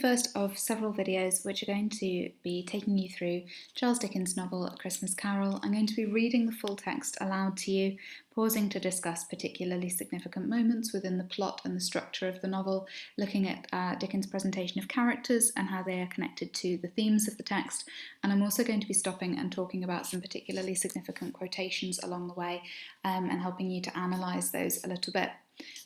first of several videos which are going to be taking you through Charles Dickens' novel A Christmas Carol. I'm going to be reading the full text aloud to you, pausing to discuss particularly significant moments within the plot and the structure of the novel, looking at Dickens' presentation of characters and how they are connected to the themes of the text. And I'm also going to be stopping and talking about some particularly significant quotations along the way and helping you to analyse those a little bit.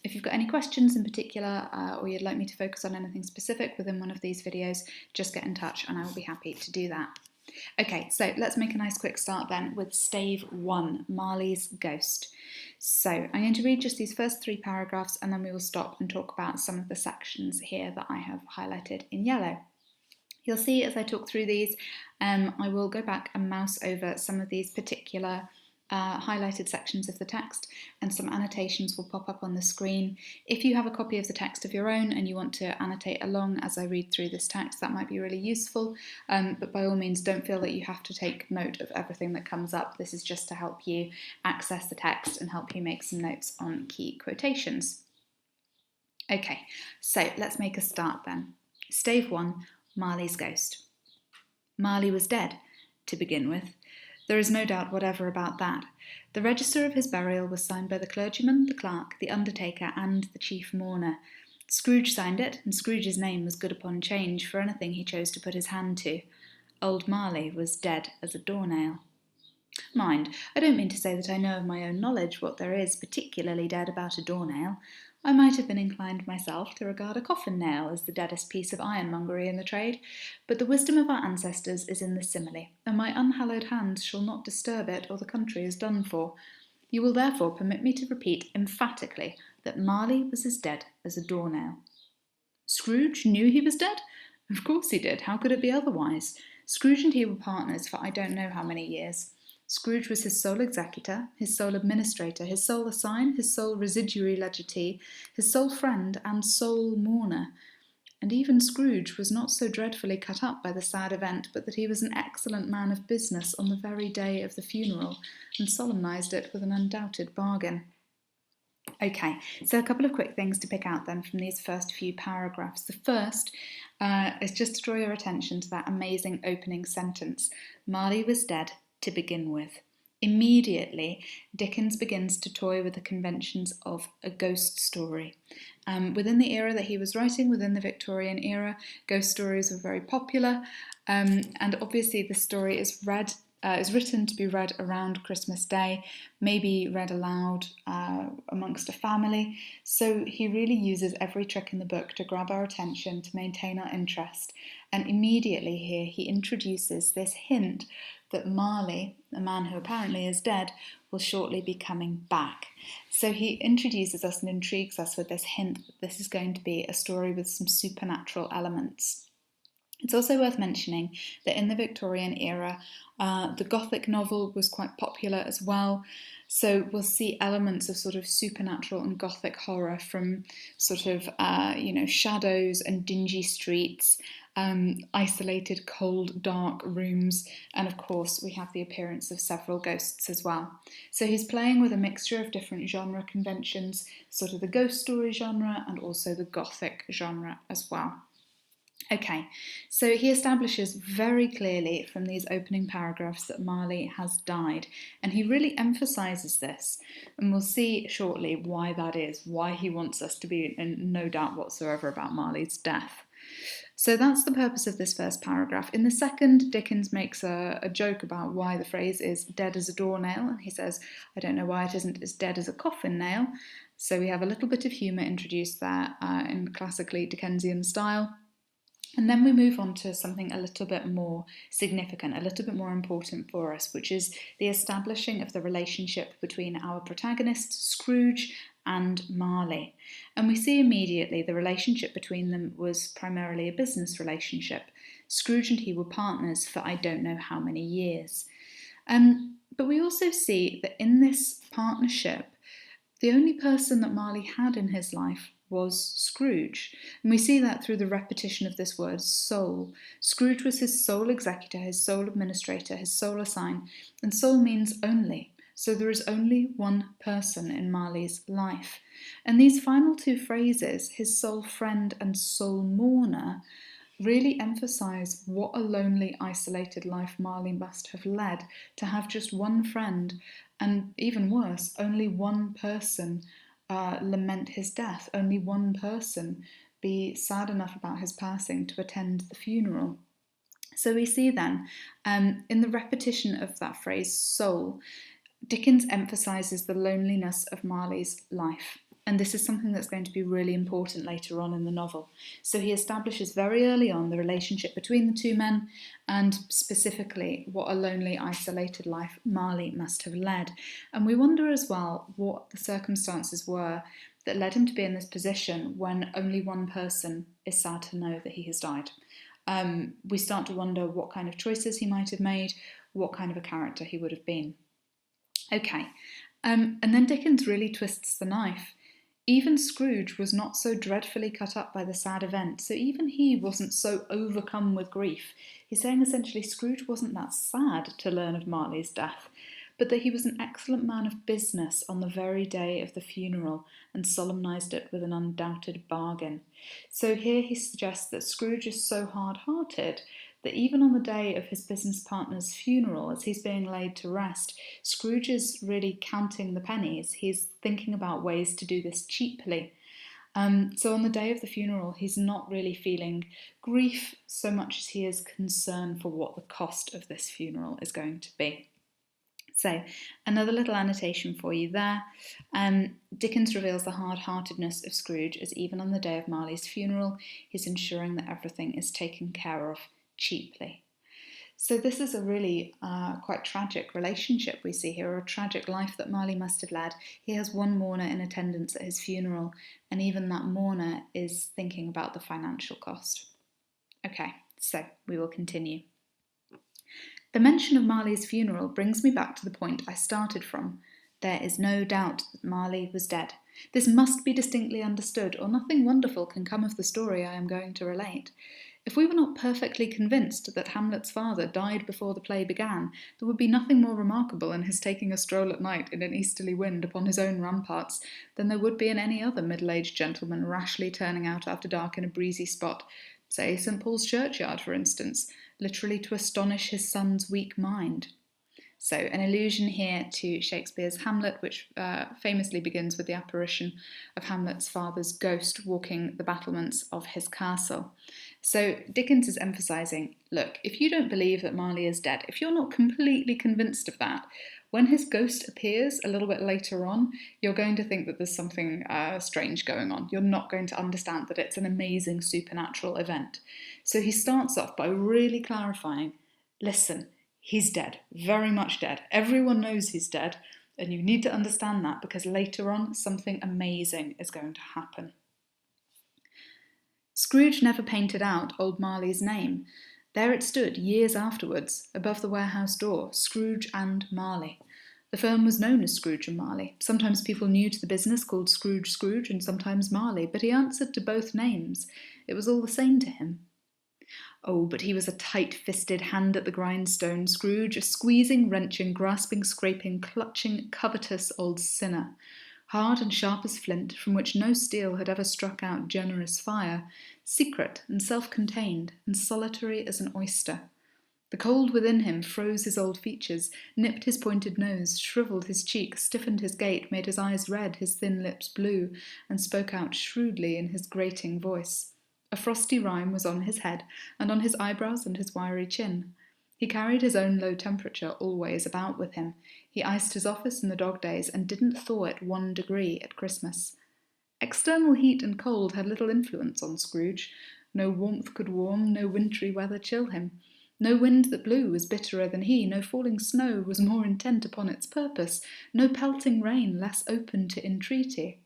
If you've got any questions in particular or you'd like me to focus on anything specific within one of these videos, just get in touch and I will be happy to do that. Okay, so let's make a nice quick start then with Stave 1, Marley's Ghost. So I'm going to read just these first 3 paragraphs and then we will stop and talk about some of the sections here that I have highlighted in yellow. You'll see as I talk through these, I will go back and mouse over some of these particular highlighted sections of the text, and some annotations will pop up on the screen. If you have a copy of the text of your own and you want to annotate along as I read through this text, that might be really useful, but by all means don't feel that you have to take note of everything that comes up. This is just to help you access the text and help you make some notes on key quotations. Okay, so let's make a start then. Stave 1, Marley's Ghost. Marley was dead, to begin with. There is no doubt whatever about that. The register of his burial was signed by the clergyman, the clerk, the undertaker, and the chief mourner. Scrooge signed it, and Scrooge's name was good upon change for anything he chose to put his hand to. Old Marley was dead as a doornail. Mind, I don't mean to say that I know of my own knowledge what there is particularly dead about a doornail. I might have been inclined myself to regard a coffin nail as the deadest piece of ironmongery in the trade, but the wisdom of our ancestors is in the simile, and my unhallowed hands shall not disturb it, or the country is done for. You will therefore permit me to repeat emphatically that Marley was as dead as a doornail. Scrooge knew he was dead? Of course he did. How could it be otherwise? Scrooge and he were partners for I don't know how many years. Scrooge was his sole executor, his sole administrator, his sole assign, his sole residuary legatee, his sole friend and sole mourner. And even Scrooge was not so dreadfully cut up by the sad event, but that he was an excellent man of business on the very day of the funeral, and solemnised it with an undoubted bargain. Okay, so a couple of quick things to pick out then from these first few paragraphs. The first is just to draw your attention to that amazing opening sentence. Marley was dead, to begin with. Immediately, Dickens begins to toy with the conventions of a ghost story. Within the era that he was writing, within the Victorian era, ghost stories were very popular, and obviously the story is written to be read around Christmas Day, maybe read aloud amongst a family. So he really uses every trick in the book to grab our attention, to maintain our interest. And immediately here he introduces this hint that Marley, a man who apparently is dead, will shortly be coming back. So he introduces us and intrigues us with this hint that this is going to be a story with some supernatural elements. It's also worth mentioning that in the Victorian era, the Gothic novel was quite popular as well. So we'll see elements of sort of supernatural and Gothic horror from sort of, shadows and dingy streets, isolated, cold, dark rooms, and of course we have the appearance of several ghosts as well. So he's playing with a mixture of different genre conventions, sort of the ghost story genre and also the Gothic genre as well. Okay, so he establishes very clearly from these opening paragraphs that Marley has died, and he really emphasises this, and we'll see shortly why that is, why he wants us to be in no doubt whatsoever about Marley's death. So that's the purpose of this first paragraph. In the second, Dickens makes a joke about why the phrase is dead as a doornail, and he says, I don't know why it isn't as dead as a coffin nail. So we have a little bit of humour introduced there in classically Dickensian style. And then we move on to something a little bit more significant, a little bit more important for us, which is the establishing of the relationship between our protagonist, Scrooge, and Marley. And we see immediately the relationship between them was primarily a business relationship. Scrooge and he were partners for I don't know how many years. But we also see that in this partnership, the only person that Marley had in his life was Scrooge. And we see that through the repetition of this word sole. Scrooge was his sole executor, his sole administrator, his sole assign, and sole means only. So there is only one person in Marley's life. And these final two phrases, his sole friend and sole mourner, really emphasise what a lonely, isolated life Marley must have led, to have just one friend, and even worse, only one person lament his death, only one person be sad enough about his passing to attend the funeral. So we see then, in the repetition of that phrase, soul, Dickens emphasises the loneliness of Marley's life. And this is something that's going to be really important later on in the novel. So he establishes very early on the relationship between the two men, and specifically what a lonely, isolated life Marley must have led. And we wonder as well what the circumstances were that led him to be in this position when only one person is sad to know that he has died. We start to wonder what kind of choices he might have made, what kind of a character he would have been. Okay, and then Dickens really twists the knife. Even Scrooge was not so dreadfully cut up by the sad event, so even he wasn't so overcome with grief. He's saying essentially Scrooge wasn't that sad to learn of Marley's death, but that he was an excellent man of business on the very day of the funeral and solemnised it with an undoubted bargain. So here he suggests that Scrooge is so hard-hearted that even on the day of his business partner's funeral, as he's being laid to rest, Scrooge is really counting the pennies. He's thinking about ways to do this cheaply. So on the day of the funeral, he's not really feeling grief so much as he is concerned for what the cost of this funeral is going to be. So, another little annotation for you there. Dickens reveals the hard-heartedness of Scrooge as even on the day of Marley's funeral, he's ensuring that everything is taken care of cheaply. So this is a really quite tragic relationship we see here, or a tragic life that Marley must have led. He has one mourner in attendance at his funeral, and even that mourner is thinking about the financial cost. Okay, so we will continue. The mention of Marley's funeral brings me back to the point I started from. There is no doubt that Marley was dead. This must be distinctly understood, or nothing wonderful can come of the story I am going to relate. If we were not perfectly convinced that Hamlet's father died before the play began, there would be nothing more remarkable in his taking a stroll at night in an easterly wind upon his own ramparts than there would be in any other middle-aged gentleman rashly turning out after dark in a breezy spot, say St. Paul's churchyard, for instance, literally to astonish his son's weak mind. So an allusion here to Shakespeare's Hamlet, which famously begins with the apparition of Hamlet's father's ghost walking the battlements of his castle. So Dickens is emphasising, look, if you don't believe that Marley is dead, if you're not completely convinced of that, when his ghost appears a little bit later on, you're going to think that there's something strange going on. You're not going to understand that it's an amazing supernatural event. So he starts off by really clarifying, listen, he's dead, very much dead. Everyone knows he's dead, and you need to understand that because later on something amazing is going to happen. Scrooge never painted out old Marley's name. There it stood years afterwards, above the warehouse door, Scrooge and Marley. The firm was known as Scrooge and Marley. Sometimes people new to the business called Scrooge and sometimes Marley, but he answered to both names. It was all the same to him. Oh, but he was a tight-fisted hand at the grindstone, Scrooge, a squeezing, wrenching, grasping, scraping, clutching, covetous old sinner. Hard and sharp as flint, from which no steel had ever struck out generous fire, secret and self-contained, and solitary as an oyster. The cold within him froze his old features, nipped his pointed nose, shrivelled his cheek, stiffened his gait, made his eyes red, his thin lips blue, and spoke out shrewdly in his grating voice. A frosty rime was on his head, and on his eyebrows and his wiry chin. He carried his own low temperature always about with him. He iced his office in the dog days and didn't thaw it 1 degree at Christmas. External heat and cold had little influence on Scrooge. No warmth could warm, no wintry weather chill him. No wind that blew was bitterer than he, no falling snow was more intent upon its purpose, no pelting rain less open to entreaty.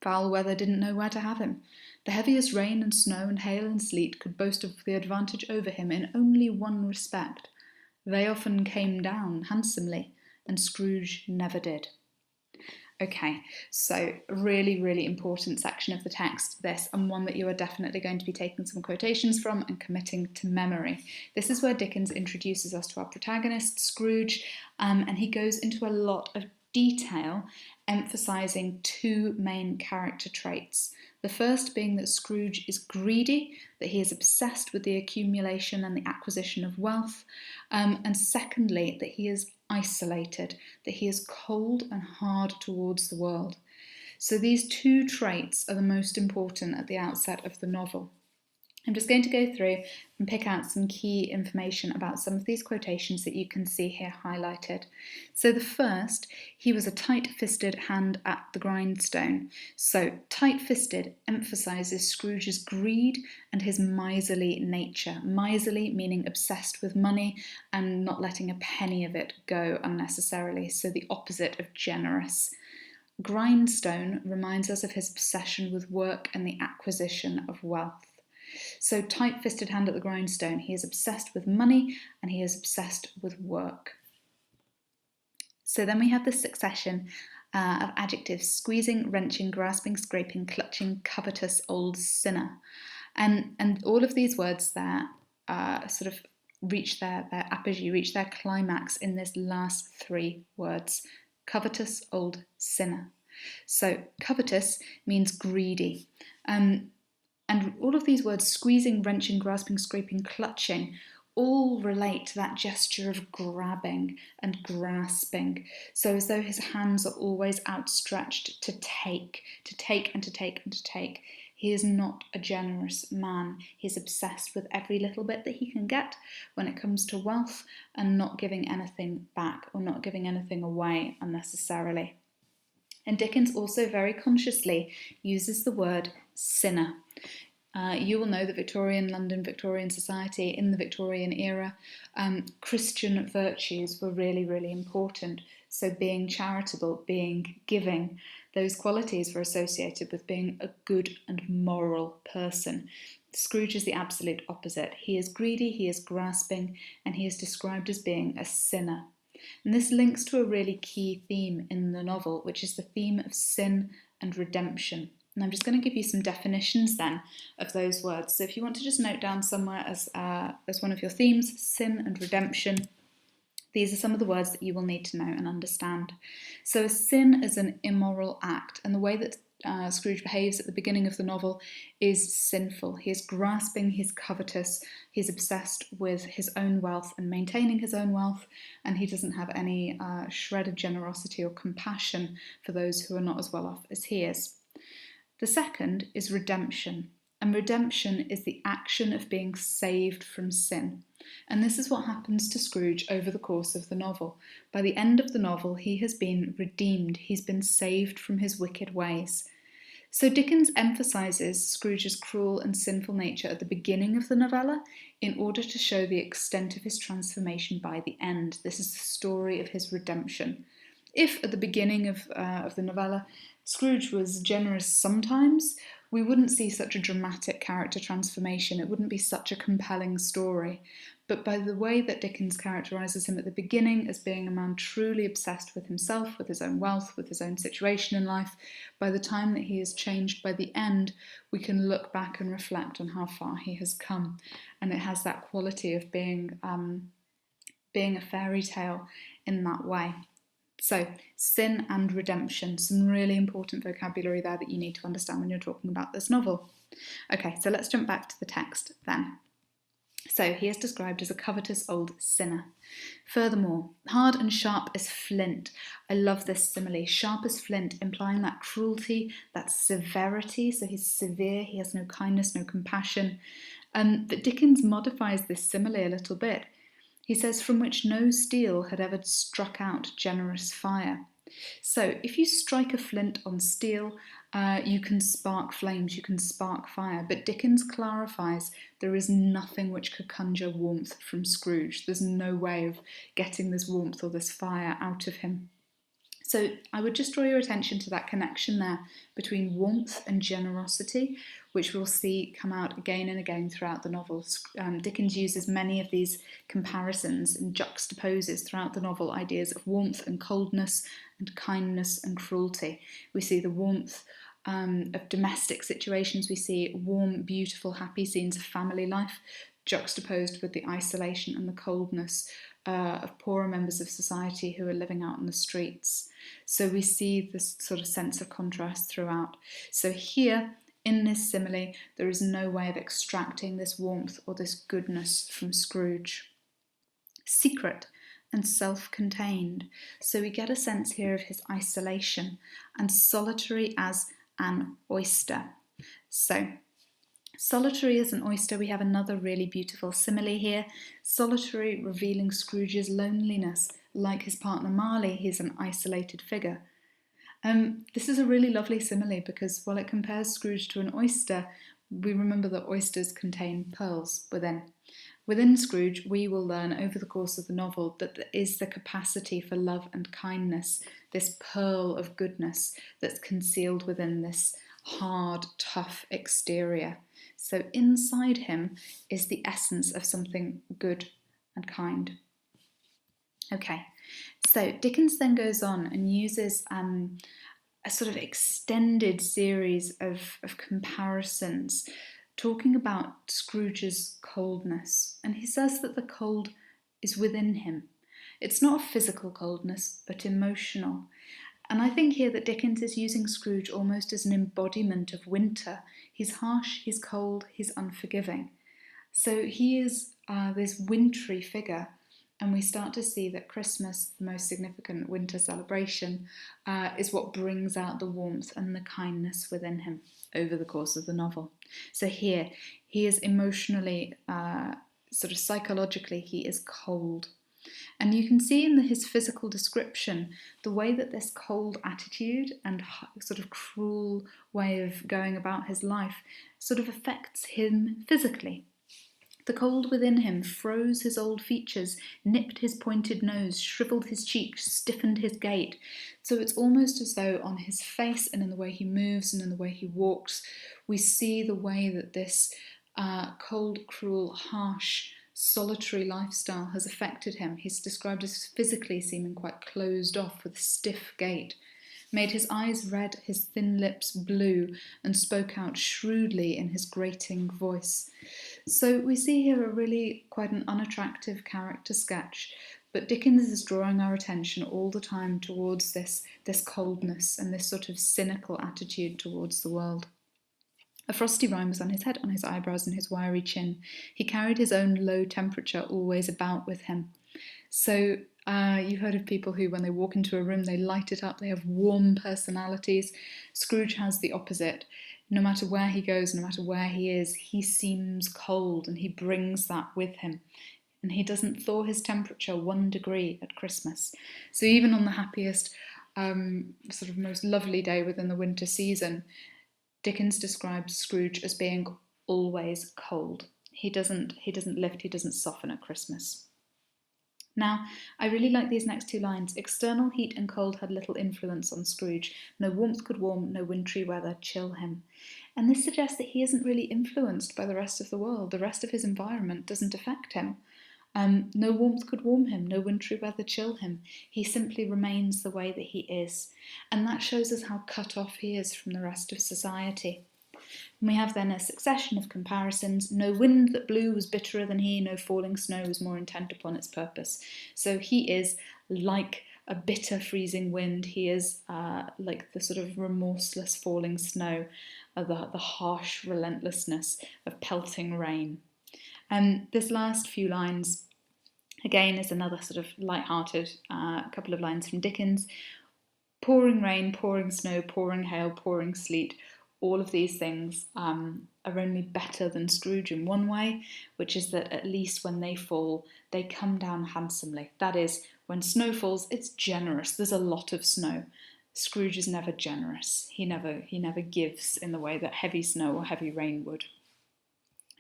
Foul weather didn't know where to have him. The heaviest rain and snow and hail and sleet could boast of the advantage over him in only one respect. They often came down handsomely, and Scrooge never did. Okay, so really, really important section of the text, this, and one that you are definitely going to be taking some quotations from and committing to memory. This is where Dickens introduces us to our protagonist, Scrooge, and he goes into a lot of detail, emphasising two main character traits. The first being that Scrooge is greedy, that he is obsessed with the accumulation and the acquisition of wealth, and secondly, that he is isolated, that he is cold and hard towards the world. So these two traits are the most important at the outset of the novel. I'm just going to go through and pick out some key information about some of these quotations that you can see here highlighted. So the first, he was a tight-fisted hand at the grindstone. So tight-fisted emphasises Scrooge's greed and his miserly nature. Miserly meaning obsessed with money and not letting a penny of it go unnecessarily. So the opposite of generous. Grindstone reminds us of his obsession with work and the acquisition of wealth. So tight-fisted hand at the grindstone, he is obsessed with money and he is obsessed with work. So then we have the succession of adjectives: squeezing, wrenching, grasping, scraping, clutching, covetous, old sinner. And all of these words there sort of reach their apogee, reach their climax in this last three words: covetous, old sinner. So covetous means greedy. And all of these words, squeezing, wrenching, grasping, scraping, clutching, all relate to that gesture of grabbing and grasping. So as though his hands are always outstretched to take and to take and to take. He is not a generous man. He's obsessed with every little bit that he can get when it comes to wealth and not giving anything back or not giving anything away unnecessarily. And Dickens also very consciously uses the word sinner. You will know that Victorian London, Victorian society, in the Victorian era, Christian virtues were really, really important. So being charitable, being giving, those qualities were associated with being a good and moral person. Scrooge is the absolute opposite. He is greedy, he is grasping, and he is described as being a sinner. And this links to a really key theme in the novel, which is the theme of sin and redemption. And I'm just going to give you some definitions then of those words. So if you want to just note down somewhere as one of your themes, sin and redemption, these are some of the words that you will need to know and understand. So a sin is an immoral act, and the way that Scrooge behaves at the beginning of the novel is sinful. He is grasping, he's covetous, he's obsessed with his own wealth and maintaining his own wealth, and he doesn't have any shred of generosity or compassion for those who are not as well off as he is. The second is redemption, and redemption is the action of being saved from sin. And this is what happens to Scrooge over the course of the novel. By the end of the novel, he has been redeemed, he's been saved from his wicked ways. So Dickens emphasises Scrooge's cruel and sinful nature at the beginning of the novella in order to show the extent of his transformation by the end. This is the story of his redemption. If at the beginning of the novella Scrooge was generous sometimes, we wouldn't see such a dramatic character transformation. It wouldn't be such a compelling story. But by the way that Dickens characterises him at the beginning as being a man truly obsessed with himself, with his own wealth, with his own situation in life, by the time that he is changed by the end, we can look back and reflect on how far he has come. And it has that quality of being a fairy tale in that way. So, sin and redemption, some really important vocabulary there that you need to understand when you're talking about this novel. Okay, so let's jump back to the text then. So he is described as a covetous old sinner. Furthermore, hard and sharp as flint. I love this simile. Sharp as flint, implying that cruelty, that severity. So he's severe, he has no kindness, no compassion. But Dickens modifies this simile a little bit. He says, from which no steel had ever struck out generous fire. So if you strike a flint on steel, you can spark flames, you can spark fire. But Dickens clarifies there is nothing which could conjure warmth from Scrooge. There's no way of getting this warmth or this fire out of him. So I would just draw your attention to that connection there between warmth and generosity, which we'll see come out again and again throughout the novel. Dickens uses many of these comparisons and juxtaposes throughout the novel ideas of warmth and coldness and kindness and cruelty. We see the warmth of domestic situations, we see warm, beautiful, happy scenes of family life, juxtaposed with the isolation and the coldness of poorer members of society who are living out in the streets. So we see this sort of sense of contrast throughout. So here, in this simile, there is no way of extracting this warmth or this goodness from Scrooge. Secret and self-contained. So we get a sense here of his isolation, and solitary as an oyster. So solitary as an oyster, we have another really beautiful simile here. Solitary revealing Scrooge's loneliness. Like his partner Marley, he's an isolated figure. This is a really lovely simile because while it compares Scrooge to an oyster, we remember that oysters contain pearls within. Within Scrooge, we will learn over the course of the novel that there is the capacity for love and kindness, this pearl of goodness that's concealed within this hard, tough exterior. So inside him is the essence of something good and kind. Okay, so Dickens then goes on and uses a sort of extended series of comparisons talking about Scrooge's coldness. And he says that the cold is within him. It's not a physical coldness, but emotional. And I think here that Dickens is using Scrooge almost as an embodiment of winter. He's harsh, he's cold, he's unforgiving. So he is this wintry figure. And we start to see that Christmas, the most significant winter celebration, is what brings out the warmth and the kindness within him over the course of the novel. So here, he is emotionally, sort of psychologically, he is cold. And you can see in his physical description the way that this cold attitude and sort of cruel way of going about his life sort of affects him physically. The cold within him froze his old features, nipped his pointed nose, shriveled his cheeks, stiffened his gait. So it's almost as though on his face and in the way he moves and in the way he walks, we see the way that this cold, cruel, harsh, solitary lifestyle has affected him. He's described as physically seeming quite closed off with a stiff gait, made his eyes red, his thin lips blue, and spoke out shrewdly in his grating voice. So we see here a really quite an unattractive character sketch, but Dickens is drawing our attention all the time towards this coldness and this sort of cynical attitude towards the world. A frosty rime was on his head, on his eyebrows, and his wiry chin. He carried his own low temperature always about with him. So you've heard of people who, when they walk into a room, they light it up, they have warm personalities. Scrooge has the opposite. No matter where he goes, no matter where he is, he seems cold, and he brings that with him. And he doesn't thaw his temperature 1 degree at Christmas. So even on the happiest, sort of most lovely day within the winter season, Dickens describes Scrooge as being always cold. He doesn't lift, he doesn't soften at Christmas. Now, I really like these next 2 lines. External heat and cold had little influence on Scrooge. No warmth could warm, no wintry weather chill him. And this suggests that he isn't really influenced by the rest of the world. The rest of his environment doesn't affect him. No warmth could warm him, no wintry weather chill him. He simply remains the way that he is. And that shows us how cut off he is from the rest of society. And we have then a succession of comparisons. No wind that blew was bitterer than he, no falling snow was more intent upon its purpose. So he is like a bitter freezing wind. He is like the sort of remorseless falling snow, the harsh relentlessness of pelting rain. And this last few lines, again, is another sort of light-hearted couple of lines from Dickens. Pouring rain, pouring snow, pouring hail, pouring sleet, all of these things are only better than Scrooge in one way, which is that at least when they fall, they come down handsomely. That is, when snow falls, it's generous. There's a lot of snow. Scrooge is never generous. He never gives in the way that heavy snow or heavy rain would.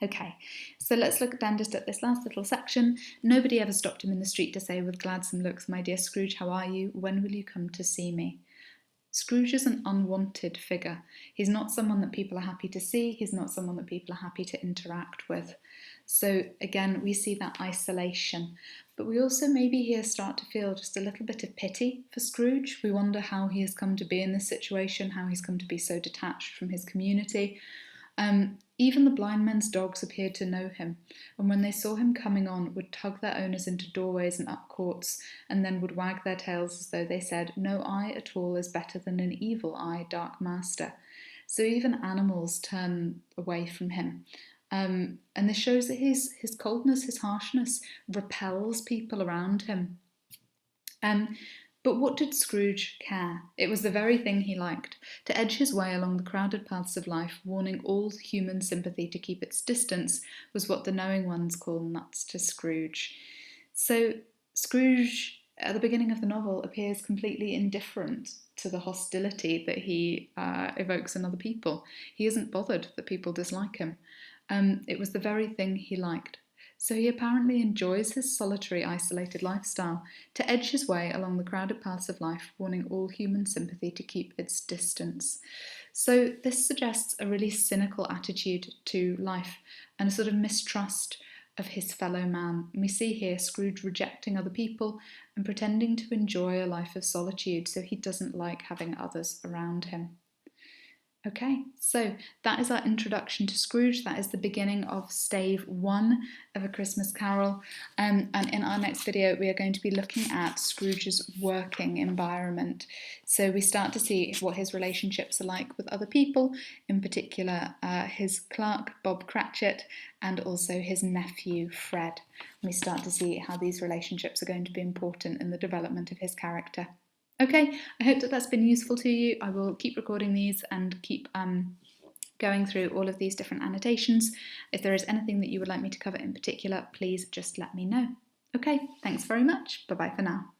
Okay, so let's look then just at this last little section. Nobody ever stopped him in the street to say with gladsome looks, "My dear Scrooge, how are you? When will you come to see me?" Scrooge is an unwanted figure. He's not someone that people are happy to see. He's not someone that people are happy to interact with. So again, we see that isolation. But we also maybe here start to feel just a little bit of pity for Scrooge. We wonder how he has come to be in this situation, how he's come to be so detached from his community. Even the blind men's dogs appeared to know him, and when they saw him coming on, would tug their owners into doorways and up courts, and then would wag their tails as though they said, "No eye at all is better than an evil eye, dark master." So even animals turn away from him. And this shows that his coldness, his harshness, repels people around him. But what did Scrooge care? It was the very thing he liked, to edge his way along the crowded paths of life, warning all human sympathy to keep its distance, was what the knowing ones call nuts to Scrooge. So Scrooge, at the beginning of the novel, appears completely indifferent to the hostility that he evokes in other people. He isn't bothered that people dislike him. It was the very thing he liked. So he apparently enjoys his solitary, isolated lifestyle to edge his way along the crowded paths of life, warning all human sympathy to keep its distance. So this suggests a really cynical attitude to life and a sort of mistrust of his fellow man. And we see here Scrooge rejecting other people and pretending to enjoy a life of solitude, so he doesn't like having others around him. Okay, so that is our introduction to Scrooge. That is the beginning of Stave 1 of A Christmas Carol. And in our next video, we are going to be looking at Scrooge's working environment. So we start to see what his relationships are like with other people, in particular his clerk, Bob Cratchit, and also his nephew, Fred. And we start to see how these relationships are going to be important in the development of his character. Okay, I hope that that's been useful to you. I will keep recording these and keep going through all of these different annotations. If there is anything that you would like me to cover in particular, please just let me know. Okay, thanks very much. Bye-bye for now.